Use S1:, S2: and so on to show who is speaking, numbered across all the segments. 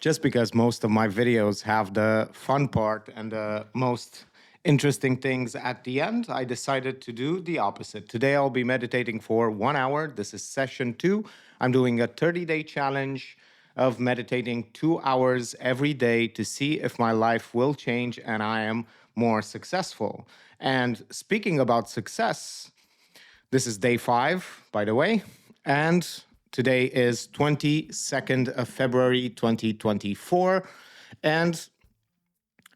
S1: Just because most of my videos have the fun part and the most interesting things at the end, I decided to do the opposite. Today I'll be meditating for 1 hour. This is session 2. I'm doing a 30-day challenge of meditating 2 hours every day to see if my life will change and I am more successful. And speaking about success, this is day 5, by the way, and today is 22nd of February 2024. And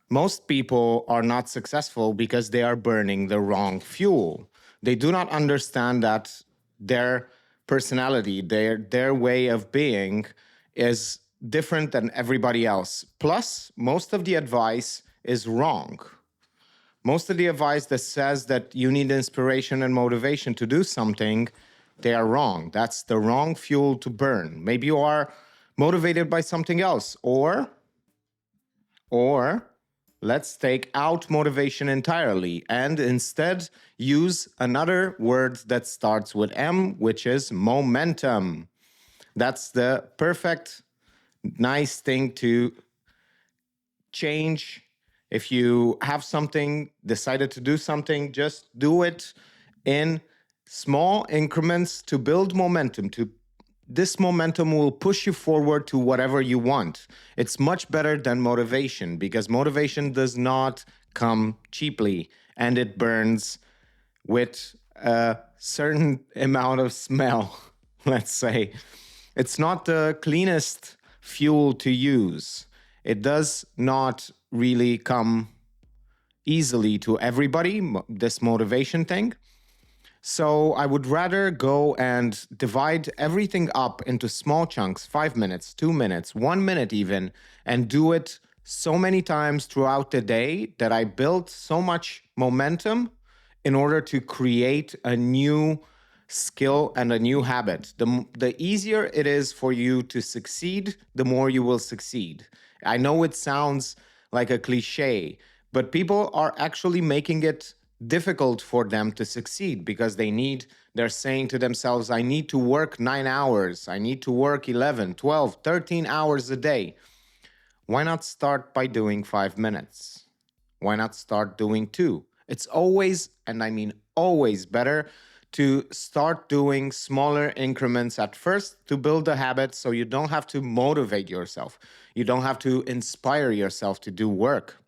S1: most people are not successful because they are burning the wrong fuel. They do not understand that their personality, their way of being is different than everybody else. Plus, most of the advice is wrong. Most of the advice that says that you need inspiration and motivation to do something, they are wrong. That's the wrong fuel to burn. Maybe you are motivated by something else, or let's take out motivation entirely and instead use another word that starts with M, which is momentum. That's the perfect, nice thing to change. If you have something, decided to do something, just do it in small increments to build momentum. This momentum will push you forward to whatever you want. It's much better than motivation because motivation does not come cheaply and it burns with a certain amount of smell, let's say. It's not the cleanest fuel to use. It does not really come easily to everybody, this motivation thing. So I would rather go and divide everything up into small chunks, 5 minutes, 2 minutes, 1 minute even, and do it so many times throughout the day that I built so much momentum in order to create a new skill and a new habit. The easier it is for you to succeed, the more you will succeed. I know it sounds like a cliche, but people are actually making it difficult for them to succeed because they're saying to themselves, I need to work 9 hours, I need to work 11, 12, 13 hours a day. Why not start by doing 5 minutes? Why not start doing two? It's always, and I mean always, better to start doing smaller increments at first to build a habit so you don't have to motivate yourself. You don't have to inspire yourself to do work.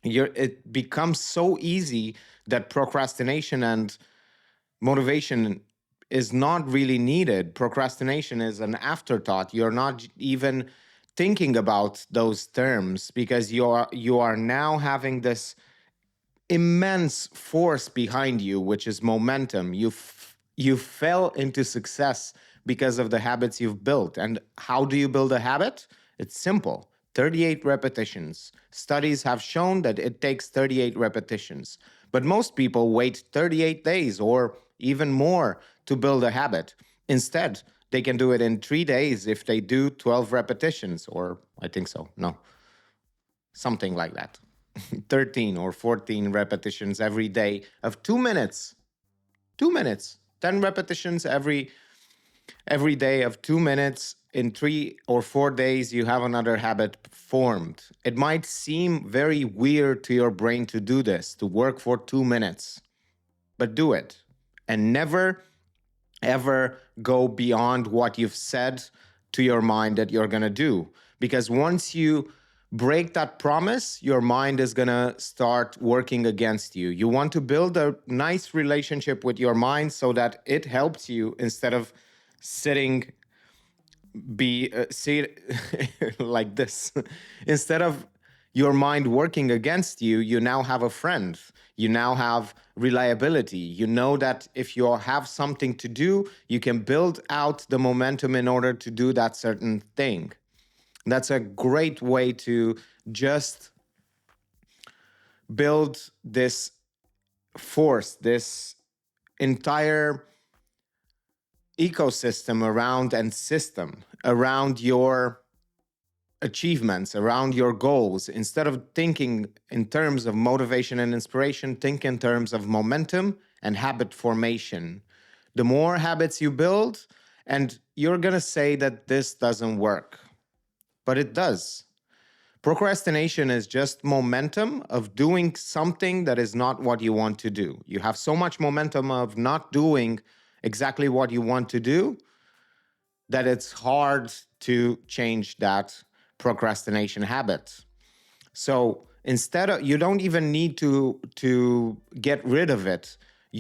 S1: It becomes so easy that procrastination and motivation is not really needed. Procrastination is an afterthought. You're not even thinking about those terms because you are now having this immense force behind you, which is momentum. You fell into success because of the habits you've built. And how do you build a habit? It's simple. 38 repetitions. Studies have shown that it takes 38 repetitions. But most people wait 38 days or even more to build a habit. Instead, they can do it in 3 days if they do 12 repetitions, or I think so. No, something like that. 13 or 14 repetitions every day of 2 minutes. 2 minutes. 10 repetitions every day of 2 minutes. In 3 or 4 days, you have another habit formed. It might seem very weird to your brain to do this, to work for 2 minutes, but do it. And never, ever go beyond what you've said to your mind that you're going to do. Because once you break that promise, your mind is going to start working against you. You want to build a nice relationship with your mind so that it helps you instead of sitting see it like this. Instead of your mind working against you, you now have a friend. You now have reliability. You know that if you have something to do, you can build out the momentum in order to do that certain thing. That's a great way to just build this force, this entire ecosystem around and system around your achievements, around your goals. Instead of thinking in terms of motivation and inspiration, think in terms of momentum and habit formation. The more habits you build, and you're going to say that this doesn't work. but it does. Procrastination is just momentum of doing something that is not what you want to do. You have so much momentum of not doing exactly what you want to do that it's hard to change that procrastination habit. So instead of, you don't even need to get rid of it.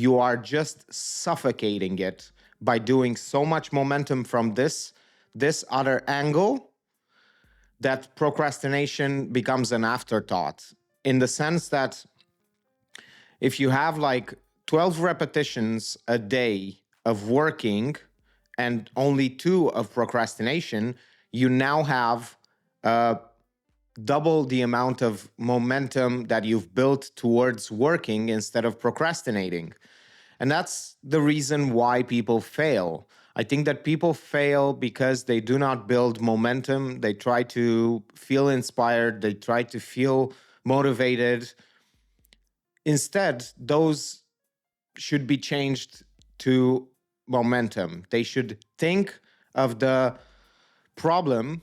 S1: You are just suffocating it by doing so much momentum from this other angle that procrastination becomes an afterthought, in the sense that if you have like 12 repetitions a day of working and only 2 of procrastination, you now have double the amount of momentum that you've built towards working instead of procrastinating. And that's the reason why people fail. I think that people fail because they do not build momentum. They try to feel inspired, they try to feel motivated. Instead, those should be changed to momentum. They should think of the problem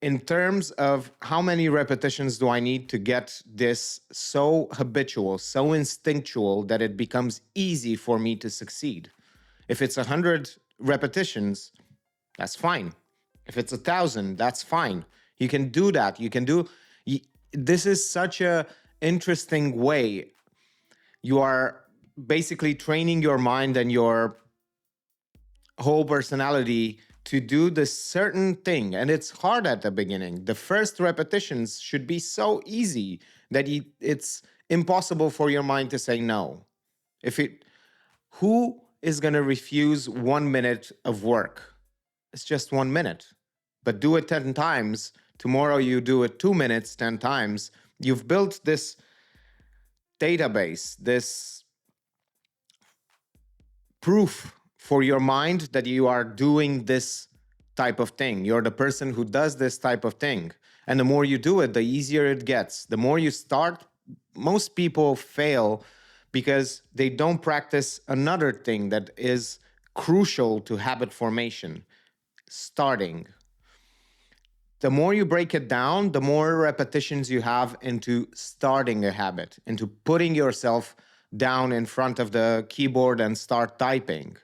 S1: in terms of how many repetitions do I need to get this so habitual, so instinctual that it becomes easy for me to succeed. If it's 100 repetitions, that's fine. If it's 1,000, that's fine. You can do that. You can do. This is such a interesting way. You are basically training your mind and your whole personality to do this certain thing, and it's hard at the beginning. The first repetitions should be so easy that it's impossible for your mind to say no. If it Who is going to refuse 1 minute of work? It's just 1 minute, but do it 10 times. Tomorrow you do it 2 minutes 10 times. You've built this database, this proof for your mind that you are doing this type of thing. You're the person who does this type of thing. And the more you do it, the easier it gets. The more you start, most people fail because they don't practice another thing that is crucial to habit formation: starting. The more you break it down, the more repetitions you have into starting a habit, into putting yourself down in front of the keyboard and start typing.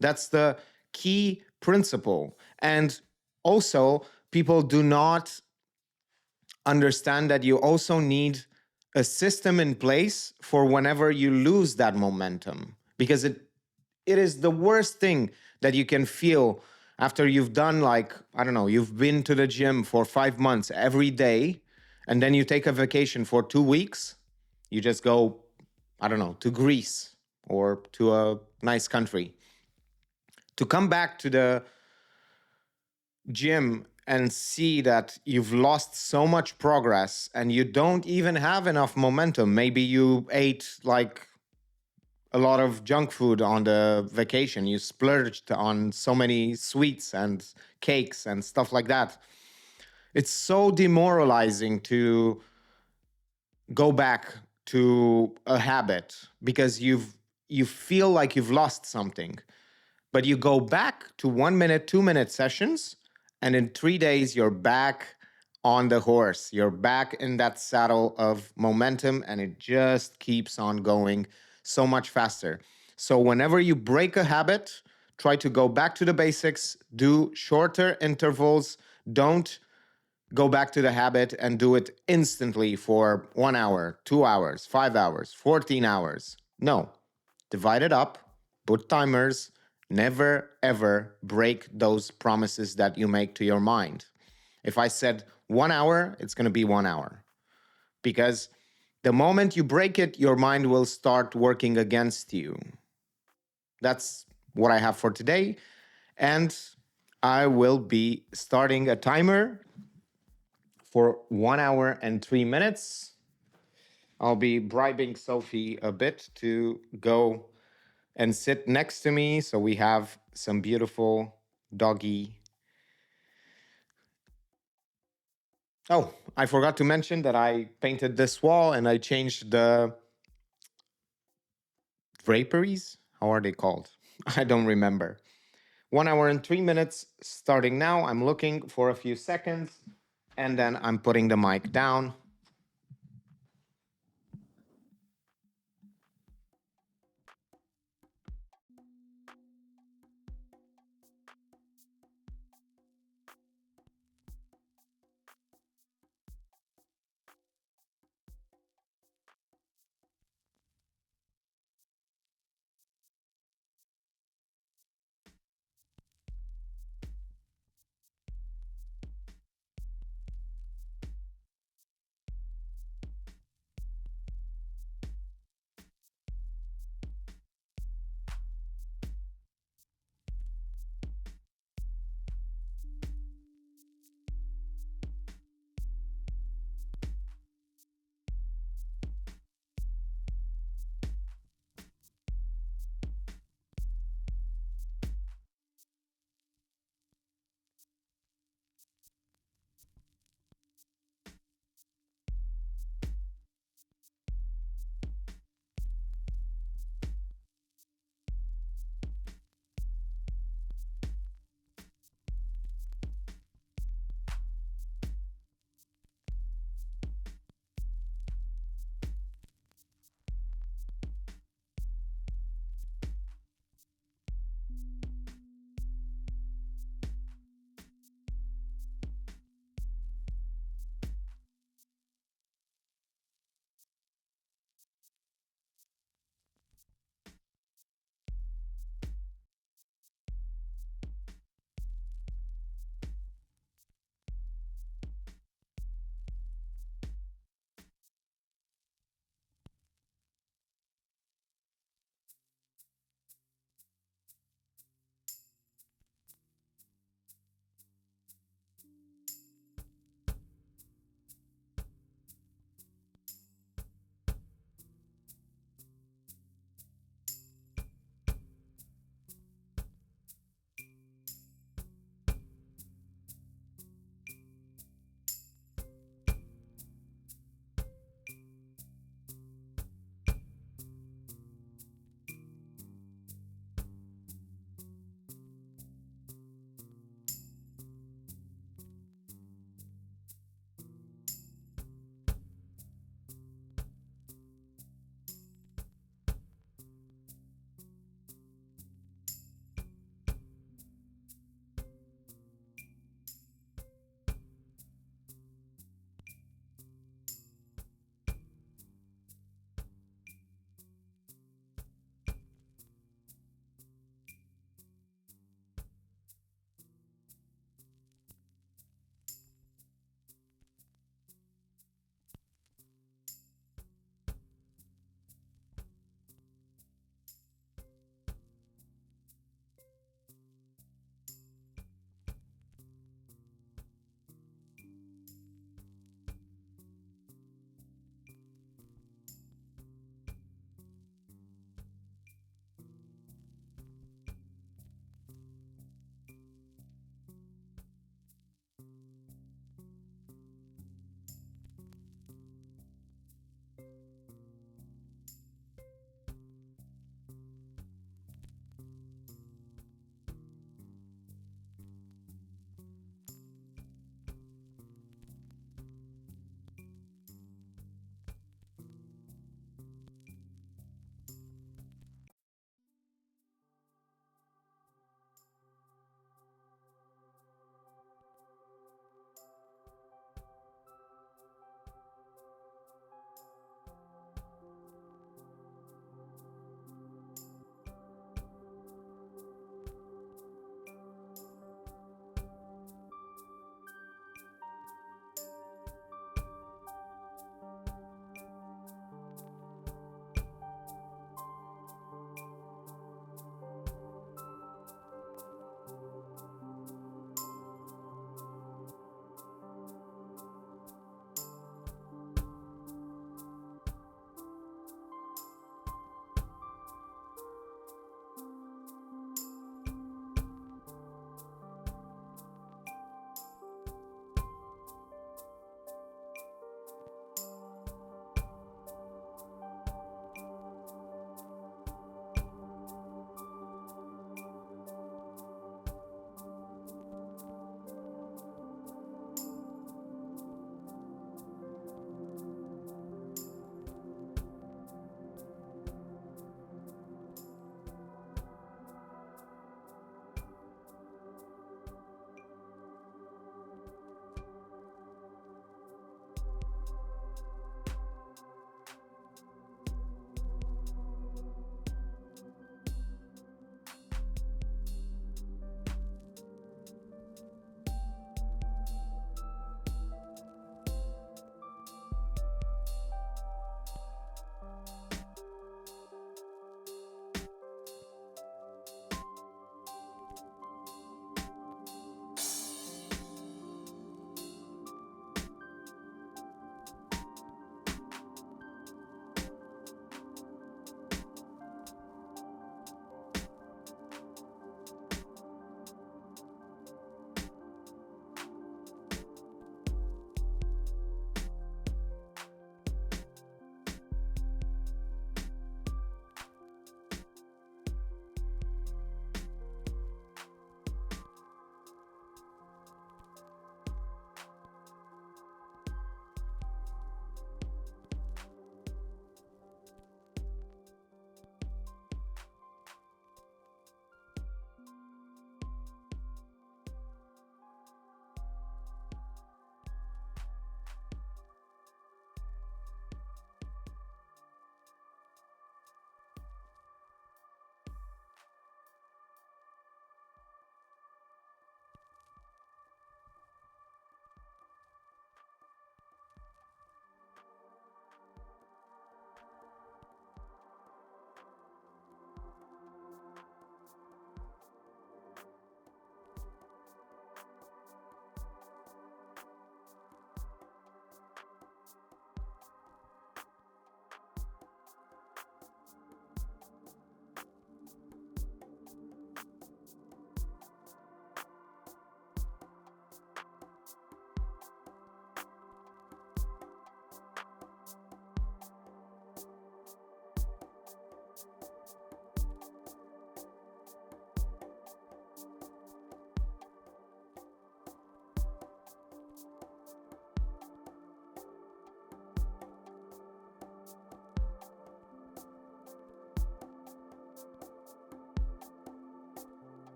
S1: That's the key principle. And also, people do not understand that you also need a system in place for whenever you lose that momentum, because it is the worst thing that you can feel after you've done, like, I don't know, you've been to the gym for 5 months every day, and then you take a vacation for 2 weeks. You just go, I don't know, to Greece or to a nice country. To come back to the gym and see that you've lost so much progress and you don't even have enough momentum. Maybe you ate like a lot of junk food on the vacation. You splurged on so many sweets and cakes and stuff like that. It's so demoralizing to go back to a habit because you feel like you've lost something. But you go back to 1 minute, 2 minute sessions, and in 3 days, you're back on the horse. You're back in that saddle of momentum, and it just keeps on going so much faster. So, whenever you break a habit, try to go back to the basics, do shorter intervals. Don't go back to the habit and do it instantly for 1 hour, 2 hours, 5 hours, 14 hours. No, divide it up, put timers. Never, ever break those promises that you make to your mind. If I said 1 hour, it's going to be 1 hour. Because the moment you break it, your mind will start working against you. That's what I have for today. And I will be starting a timer for 1 hour and 3 minutes. I'll be bribing Sophie a bit to go and sit next to me so we have some beautiful doggy. Oh, I forgot to mention that I painted this wall and I changed the draperies. How are they called? I don't remember. 1 hour and 3 minutes starting now. I'm looking for a few seconds and then I'm putting the mic down.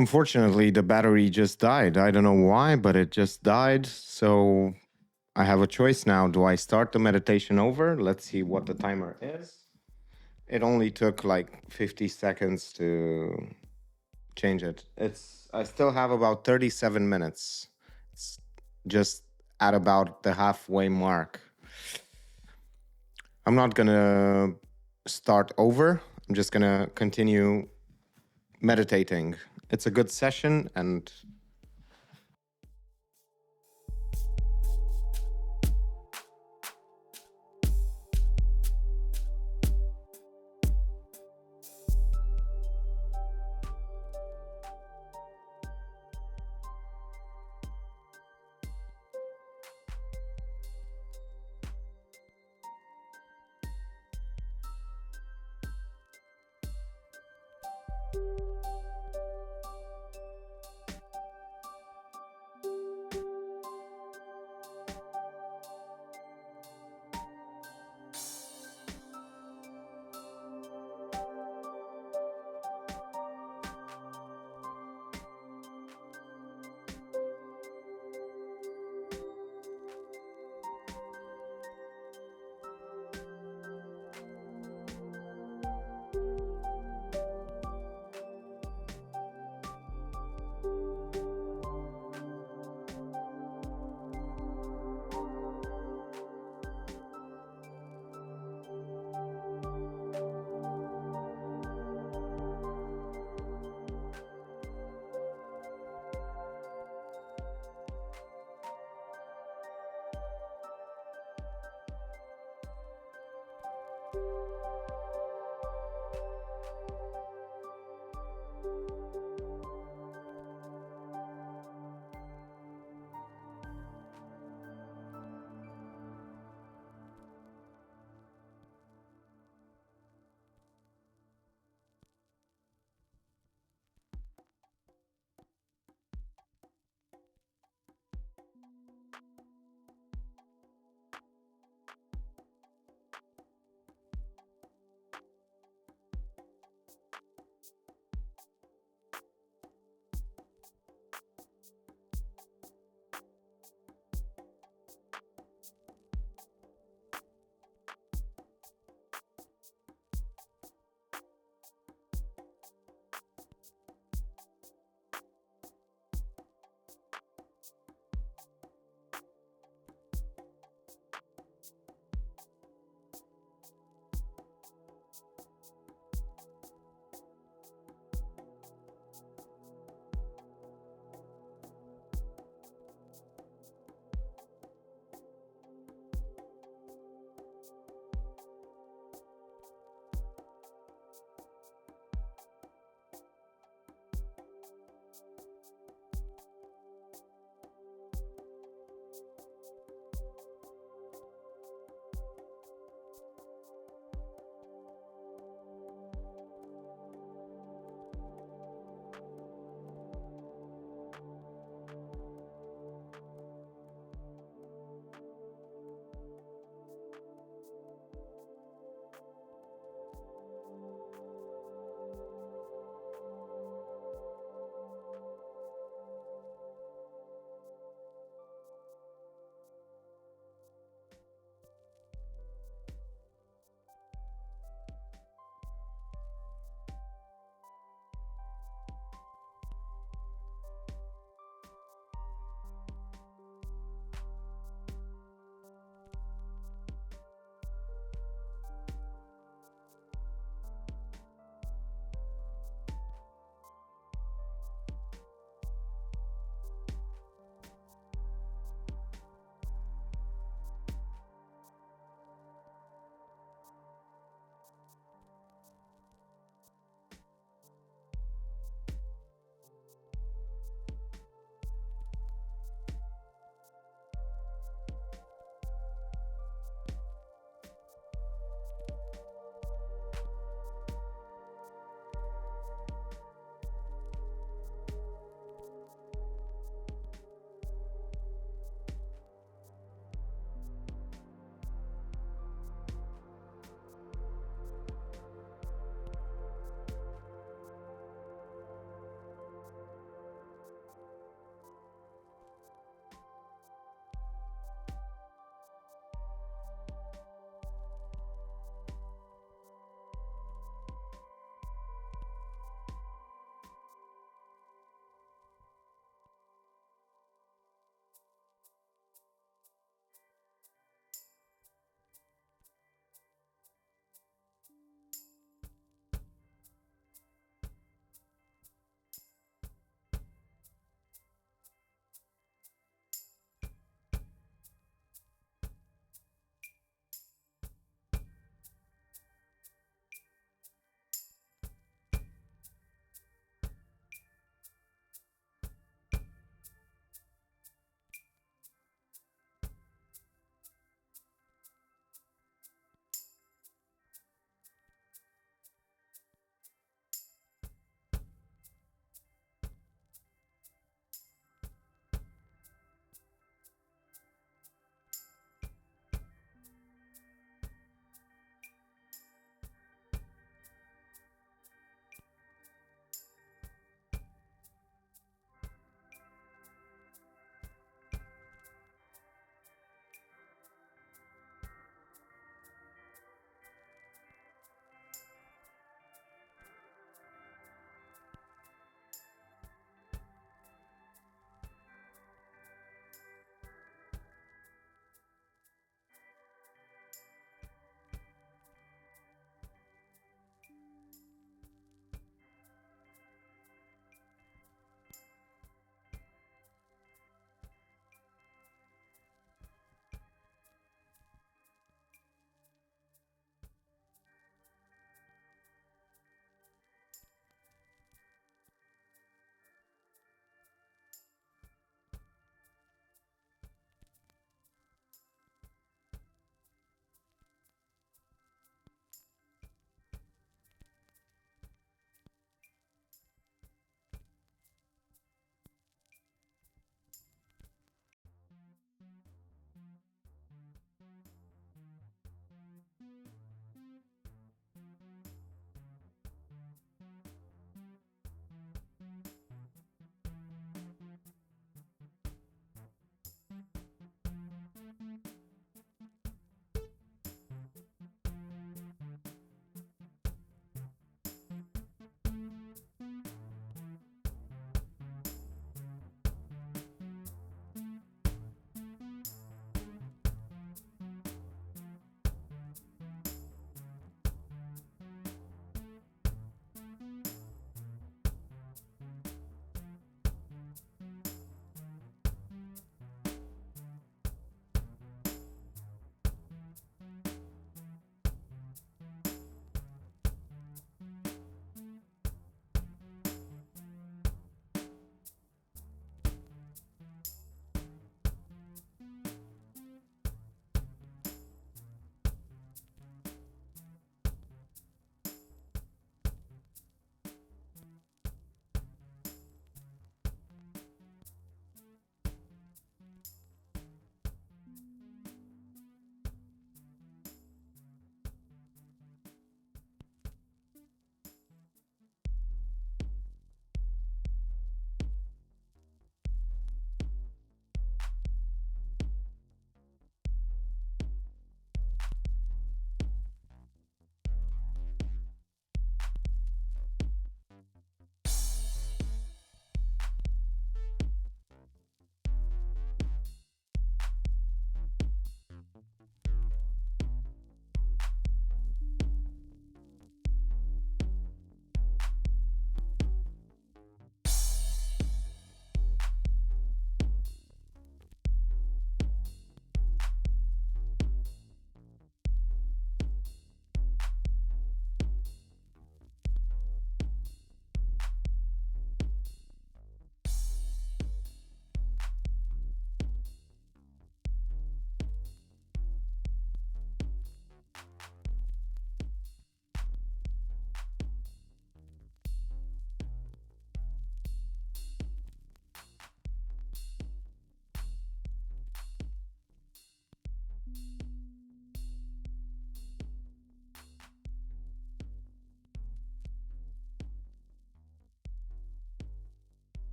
S1: Unfortunately, the battery just died. I don't know why, but it just died. So I have a choice now. Do I start the meditation over? Let's see what the timer is. It only took like 50 seconds to change it. I still have about 37 minutes. It's just at about the halfway mark. I'm not gonna start over. I'm just gonna continue meditating. It's a good session, and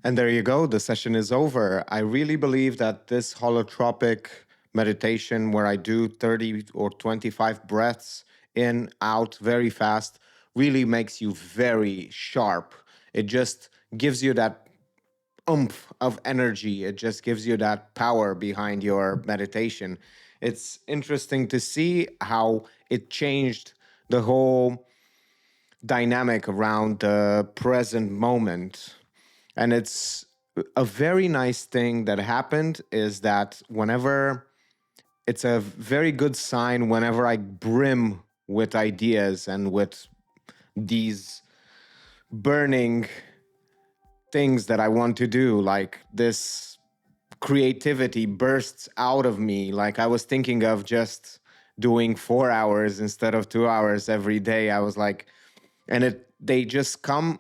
S1: And there you go. The session is over. I really believe that this holotropic meditation, where I do 30 or 25 breaths in, out very fast, really makes you very sharp. It just gives you that oomph of energy. It just gives you that power behind your meditation. It's interesting to see how it changed the whole dynamic around the present moment. And it's a very nice thing that happened is that whenever it's a very good sign whenever I brim with ideas and with these burning things that I want to do, like this creativity bursts out of me. Like I was thinking of just doing 4 hours instead of 2 hours every day. I was like, and they just come,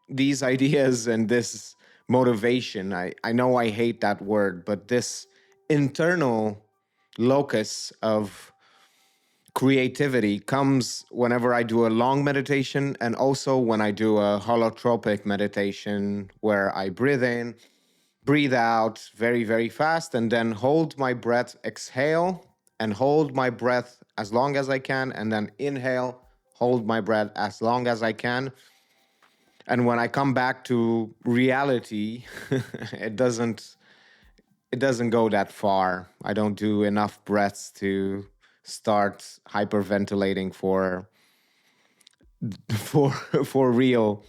S1: these ideas and this motivation. I know I hate that word, but this internal locus of creativity comes whenever I do a long meditation and also when I do a holotropic meditation where I breathe in, breathe out very, very fast, and then hold my breath, exhale, and hold my breath as long as I can, and then inhale, hold my breath as long as I can. And when I come back to reality, it doesn't it doesn't go that far. I don't do enough breaths to start hyperventilating for for real.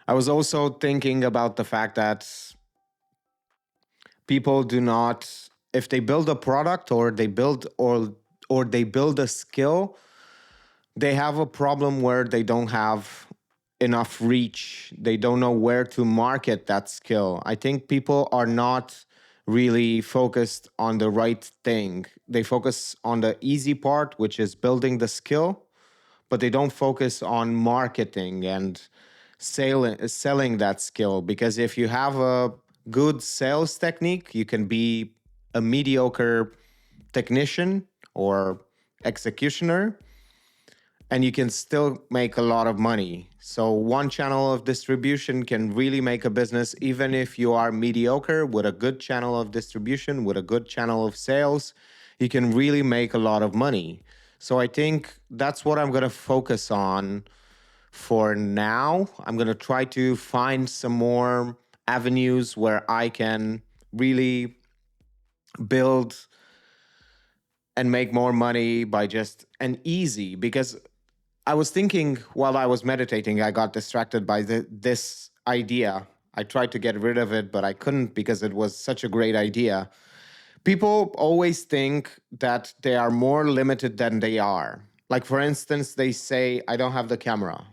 S1: I was also thinking about the fact that people do not, if they build a product or they build a skill, they have a problem where they don't have enough reach. They don't know where to market that skill. I think people are not really focused on the right thing. They focus on the easy part, which is building the skill, but they don't focus on marketing and selling that skill. Because if you have a good sales technique, you can be a mediocre technician or executioner and you can still make a lot of money. So one channel of distribution can really make a business, even if you are mediocre. With a good channel of distribution, with a good channel of sales, you can really make a lot of money. So I think that's what I'm going to focus on for now. I'm going to try to find some more avenues where I can really build and make more money by just an easy, because I was thinking while I was meditating, I got distracted by this idea. I tried to get rid of it, but I couldn't because it was such a great idea. People always think that they are more limited than they are. Like, for instance, they say, I don't have the camera,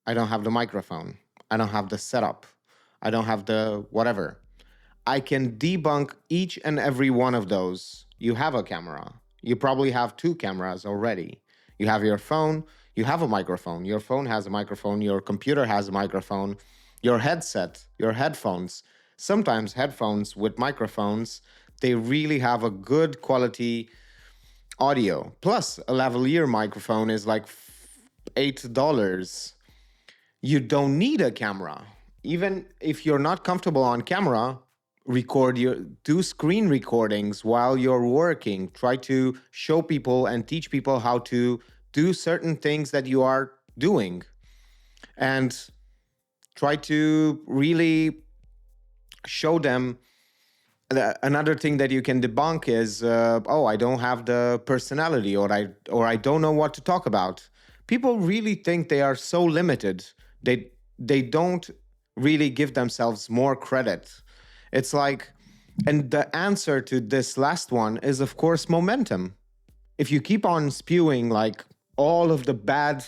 S1: I don't have the microphone, I don't have the setup, I don't have the whatever. I can debunk each and every one of those. You have a camera. You probably have two cameras already. You have your phone, you have a microphone. Your phone has a microphone, your computer has a microphone, your headset, your headphones. Sometimes headphones with microphones, they really have a good quality audio. Plus, a lavalier microphone is like $8. You don't need a camera. Even if you're not comfortable on camera, do screen recordings while you're working. Try to show people and teach people how to do certain things that you are doing. And try to really show them. Another thing that you can debunk is, oh, I don't have the personality, or I don't know what to talk about. People really think they are so limited. They don't really give themselves more credit. It's like, and the answer to this last one is, of course, momentum. If you keep on spewing like all of the bad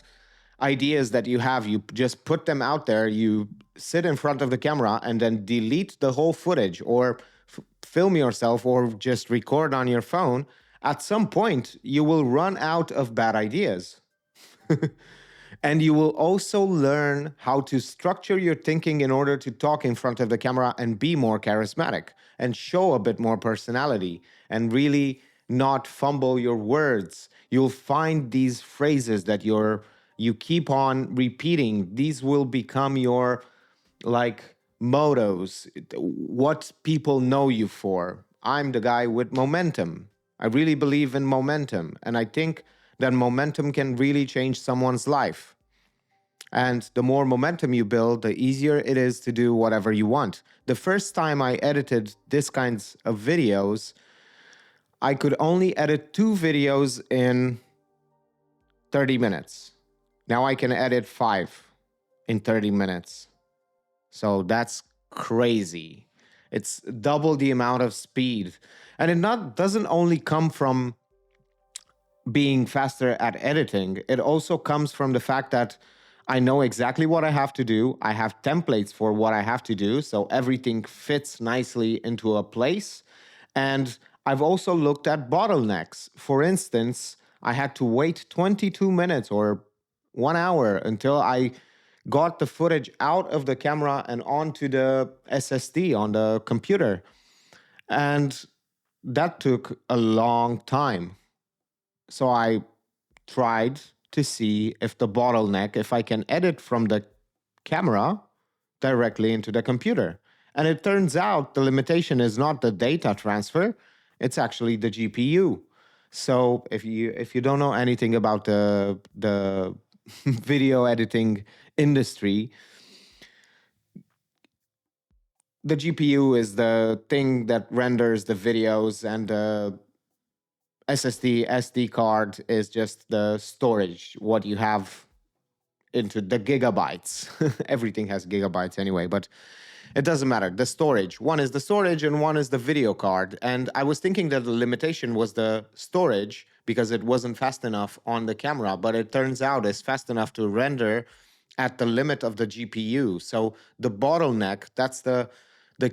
S1: ideas that you have, you just put them out there, you sit in front of the camera and then delete the whole footage or film yourself or just record on your phone, at some point you will run out of bad ideas. And you will also learn how to structure your thinking in order to talk in front of the camera and be more charismatic and show a bit more personality and really not fumble your words. You'll find these phrases that you keep on repeating. These will become your like mottos, what people know you for. I'm the guy with momentum. I really believe in momentum. And I think that momentum can really change someone's life. And the more momentum you build, the easier it is to do whatever you want. The first time I edited this kinds of videos, I could only edit 2 videos in 30 minutes. Now I can edit 5 in 30 minutes. So that's crazy. It's double the amount of speed. And doesn't only come from being faster at editing, it also comes from the fact that I know exactly what I have to do. I have templates for what I have to do. So everything fits nicely into a place. And I've also looked at bottlenecks. For instance, I had to wait 22 minutes or 1 hour until I got the footage out of the camera and onto the SSD on the computer. And that took a long time. So I tried to see if I can edit from the camera directly into the computer. And it turns out the limitation is not the data transfer, it's actually the GPU. So if you don't know anything about the video editing industry, the GPU is the thing that renders the videos, and the SD card is just the storage, what you have into the gigabytes. Everything has gigabytes anyway, but it doesn't matter. The storage. One is the storage and one is the video card. And I was thinking that the limitation was the storage because it wasn't fast enough on the camera, but it turns out it's fast enough to render at the limit of the GPU. So the bottleneck, that's the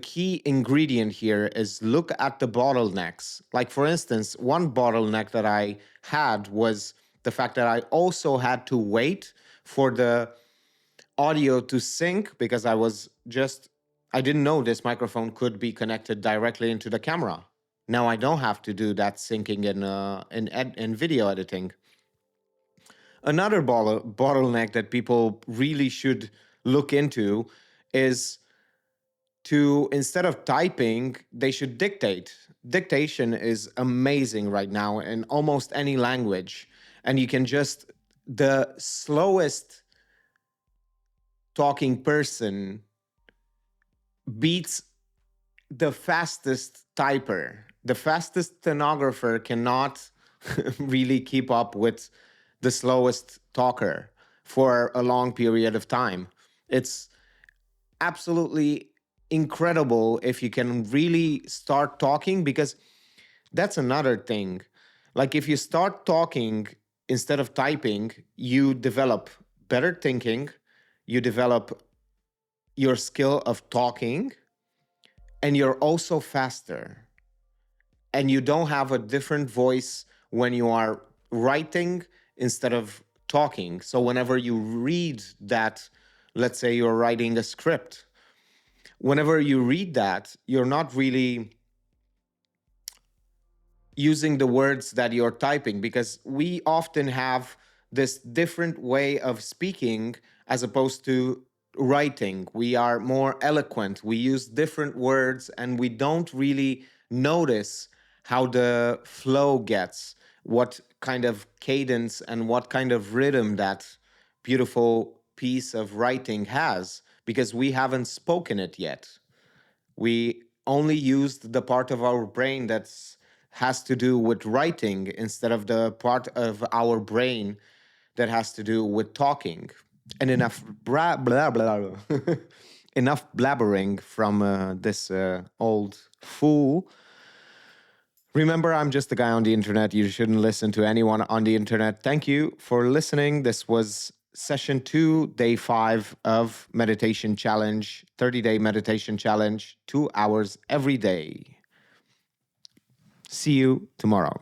S1: key ingredient here, is look at the bottlenecks. Like, for instance, one bottleneck that I had was the fact that I also had to wait for the audio to sync because I didn't know this microphone could be connected directly into the camera. Now I don't have to do that syncing in video editing. Another bottleneck that people really should look into is to, instead of typing, they should dictate. Dictation is amazing right now in almost any language. And you can just, the slowest talking person beats the fastest typer. The fastest stenographer cannot really keep up with the slowest talker for a long period of time. It's absolutely incredible if you can really start talking, because that's another thing. Like, if you start talking instead of typing, you develop better thinking, you develop your skill of talking, and you're also faster. And you don't have a different voice when you are writing instead of talking. So whenever you read that, let's say you're writing a script, whenever you read that, you're not really using the words that you're typing, because we often have this different way of speaking as opposed to writing. We are more eloquent, we use different words, and we don't really notice how the flow gets, what kind of cadence and what kind of rhythm that beautiful piece of writing has, because we haven't spoken it yet. We only used the part of our brain that has to do with writing instead of the part of our brain that has to do with talking. And enough blah blah blah. Enough blabbering from this old fool. Remember, I'm just a guy on the internet. You shouldn't listen to anyone on the internet. Thank you for listening. This was session 2, day 5 of meditation challenge, 30-day meditation challenge, 2 hours every day. See you tomorrow.